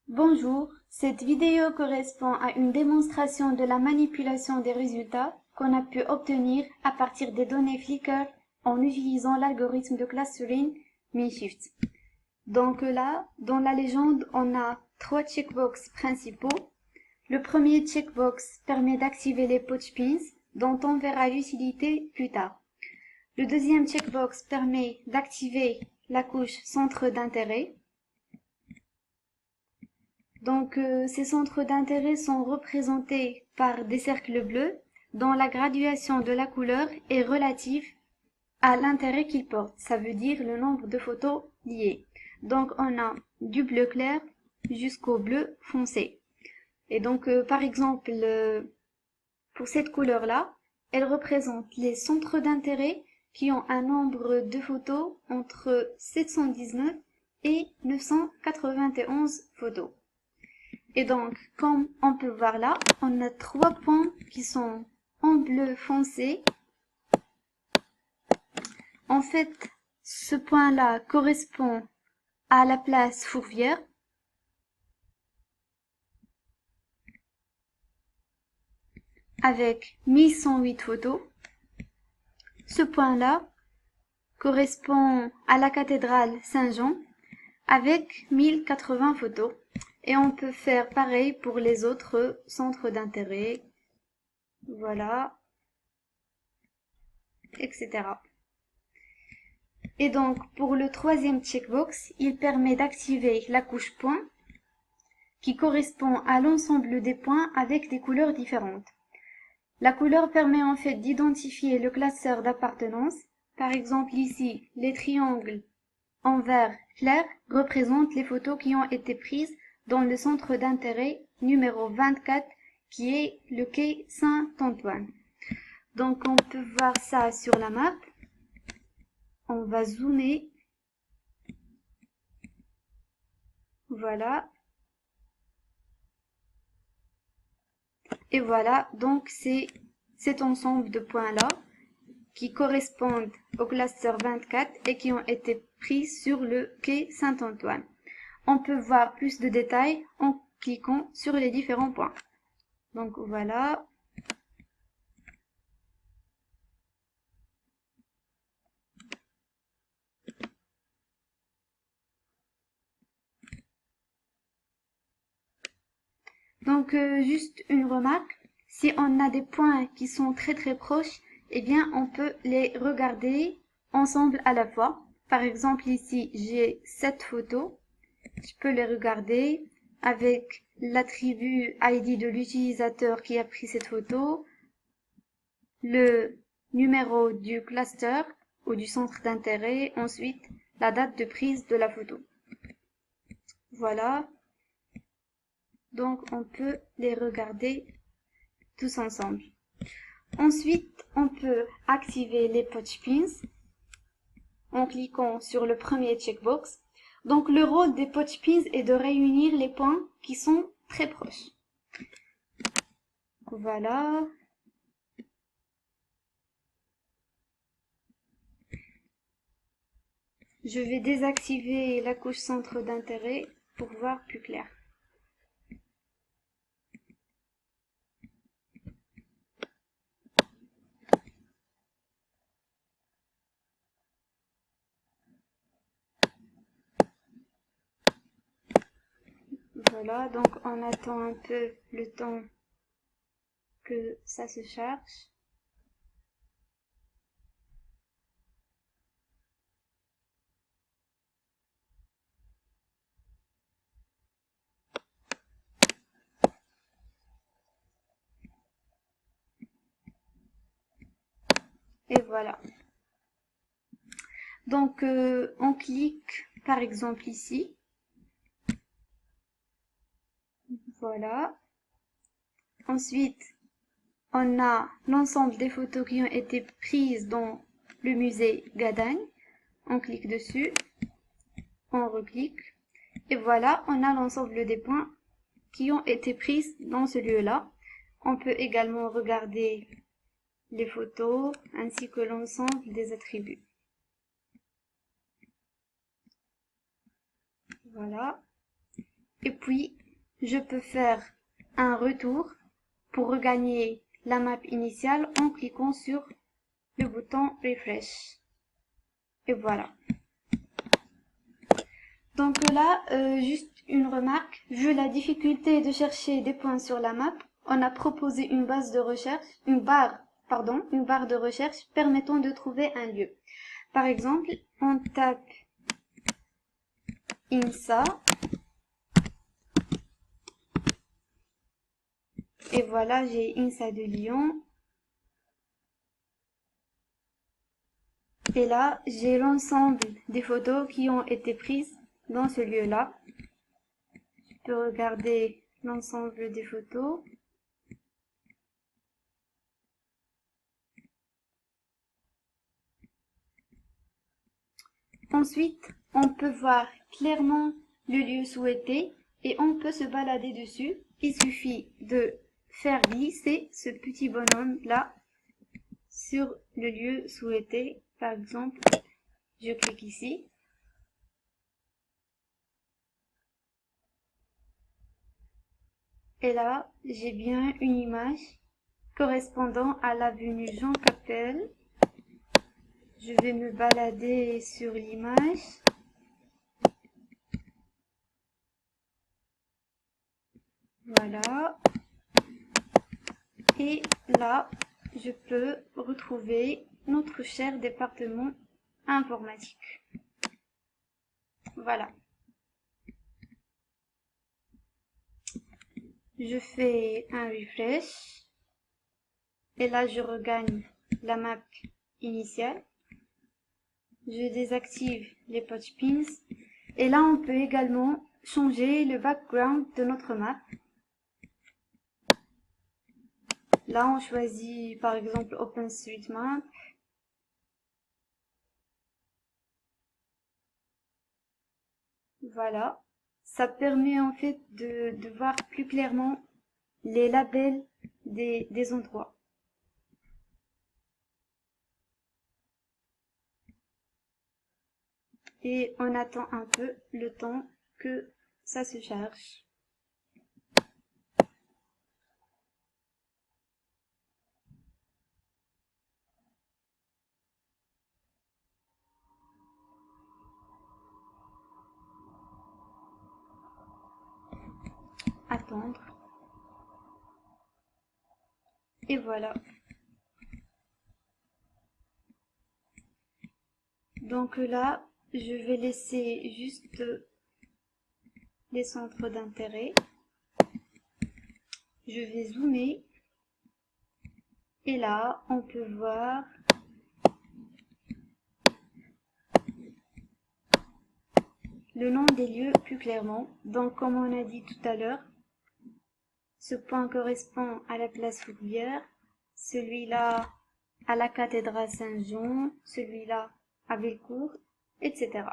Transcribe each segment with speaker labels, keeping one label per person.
Speaker 1: Bonjour, cette vidéo correspond à une démonstration de la manipulation des résultats qu'on a pu obtenir à partir des données Flickr en utilisant l'algorithme de clustering MinShift. Donc là, dans la légende, on a trois checkbox principaux. Le premier checkbox permet d'activer les pouch pins, dont on verra l'utilité plus tard. Le deuxième checkbox permet d'activer la couche centre d'intérêt. Donc, ces centres d'intérêt sont représentés par des cercles bleus dont la graduation de la couleur est relative à l'intérêt qu'ils portent. Ça veut dire le nombre de photos liées. Donc, on a du bleu clair jusqu'au bleu foncé. Et donc, par exemple, pour cette couleur-là, elle représente les centres d'intérêt qui ont un nombre de photos entre 719 et 991 photos. Et donc, comme on peut voir là, on a trois points qui sont en bleu foncé. En fait, ce point-là correspond à la place Fourvière. Avec 1108 photos. Ce point-là correspond à la cathédrale Saint-Jean avec 1080 photos. Et on peut faire pareil pour les autres centres d'intérêt. Voilà. Etc. Et donc, pour le troisième checkbox, il permet d'activer la couche point qui correspond à l'ensemble des points avec des couleurs différentes. La couleur permet en fait d'identifier le classeur d'appartenance. Par exemple ici, les triangles en vert clair représentent les photos qui ont été prises dans le centre d'intérêt numéro 24 qui est le quai Saint-Antoine. Donc on peut voir ça sur la map. On va zoomer. Voilà. Et voilà, donc c'est cet ensemble de points-là qui correspondent au cluster 24 et qui ont été pris sur le quai Saint-Antoine. On peut voir plus de détails en cliquant sur les différents points. Donc voilà. Donc juste une remarque, si on a des points qui sont très proches, eh bien on peut les regarder ensemble à la fois. Par exemple ici j'ai 7 photos, je peux les regarder avec l'attribut ID de l'utilisateur qui a pris cette photo, le numéro du cluster ou du centre d'intérêt, ensuite la date de prise de la photo. Voilà. Donc on peut les regarder tous ensemble. Ensuite, on peut activer les pouch pins en cliquant sur le premier checkbox. Donc le rôle des pouch pins est de réunir les points qui sont très proches. Voilà. Je vais désactiver la couche centre d'intérêt pour voir plus clair. Voilà, donc on attend un peu le temps que ça se charge. Et voilà. Donc on clique par exemple ici. Voilà. Ensuite, on a l'ensemble des photos qui ont été prises dans le musée Gadagne. On clique dessus, on reclique, et voilà, on a l'ensemble des points qui ont été prises dans ce lieu-là. On peut également regarder les photos ainsi que l'ensemble des attributs. Voilà. Et puis, je peux faire un retour pour regagner la map initiale en cliquant sur le bouton Refresh. Et voilà. Donc là, juste une remarque. Vu la difficulté de chercher des points sur la map, on a proposé une base de recherche, une barre de recherche permettant de trouver un lieu. Par exemple, on tape INSA. Et voilà, j'ai INSA de Lyon. Et là, j'ai l'ensemble des photos qui ont été prises dans ce lieu-là. Je peux regarder l'ensemble des photos. Ensuite, on peut voir clairement le lieu souhaité et on peut se balader dessus. Il suffit de faire glisser ce petit bonhomme-là sur le lieu souhaité. Par exemple, je clique ici. Et là, j'ai bien une image correspondant à l'avenue Jean Capelle. Je vais me balader sur l'image. Voilà. Et là, je peux retrouver notre cher département informatique. Voilà. Je fais un refresh. Et là, je regagne la map initiale. Je désactive les patch pins. Et là, on peut également changer le background de notre map. Là, on choisit par exemple OpenStreetMap. Voilà. Ça permet en fait de voir plus clairement les labels des endroits. Et on attend un peu le temps que ça se charge. Attendre. Et voilà. Donc là, je vais laisser juste les centres d'intérêt. Je vais zoomer. Et là, on peut voir le nom des lieux plus clairement. Donc, comme on a dit tout à l'heure, ce point correspond à la place Fourvière, celui-là à la cathédrale Saint-Jean, celui-là à Bellecour, etc.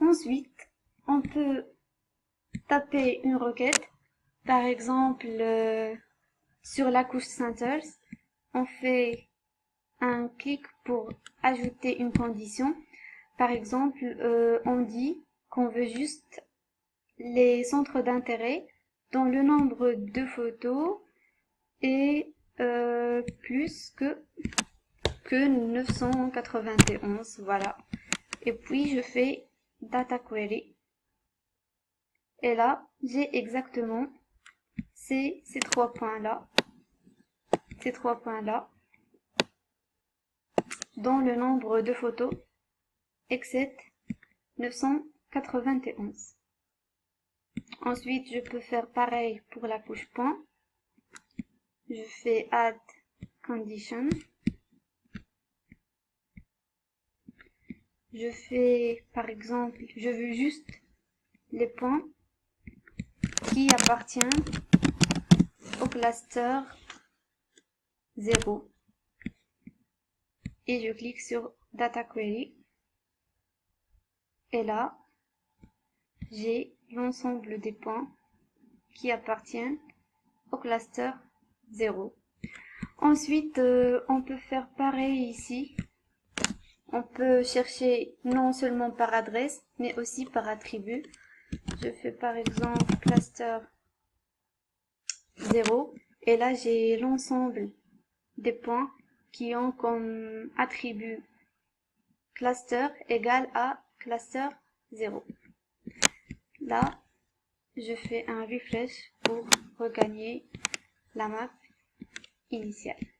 Speaker 1: Ensuite, on peut taper une requête, par exemple sur la couche Centers, on fait un clic pour ajouter une condition. Par exemple, on dit qu'on veut juste les centres d'intérêt dont le nombre de photos est plus que 991, voilà. Et puis je fais data query. Et là, j'ai exactement ces trois points-là. Ces trois points-là. Dont le nombre de photos excède 991. Ensuite, je peux faire pareil pour la couche point. Je fais add condition. Je fais, par exemple, je veux juste les points qui appartiennent au cluster 0. Et je clique sur Data Query. Et là, j'ai l'ensemble des points qui appartiennent au cluster 0. Ensuite, on peut faire pareil ici. On peut chercher non seulement par adresse, mais aussi par attribut. Je fais par exemple cluster 0 et là j'ai l'ensemble des points qui ont comme attribut cluster égale à cluster 0. Là, je fais un refresh pour regagner la map initiale.